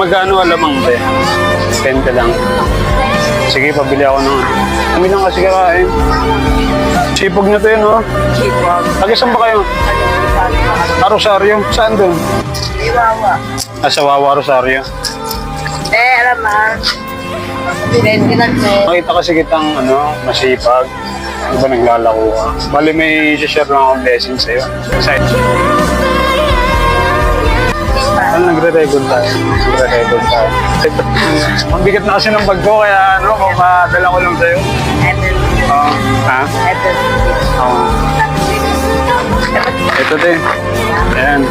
Magkano alamang ba? 10 lang. Sige, pabili ako ng... Kami lang kasi kakain. Sipog na to yun, oh. Sipag. Taga-saan ba kayo? Rosario? Saan doon? Iwawa. Sa Wawa, Rosario. Alam mo. 20 lang Makita kasi kitang masipag. Ano ba naglalako ka? Bali may share lang akong blessing sa'yo. Side. Nagre-record tayo. Nagre-record tayo. Ang bigat na kasi ng bag ko, kaya papadala ko lang sa'yo. Ha? Oo. Ito din. Ayan.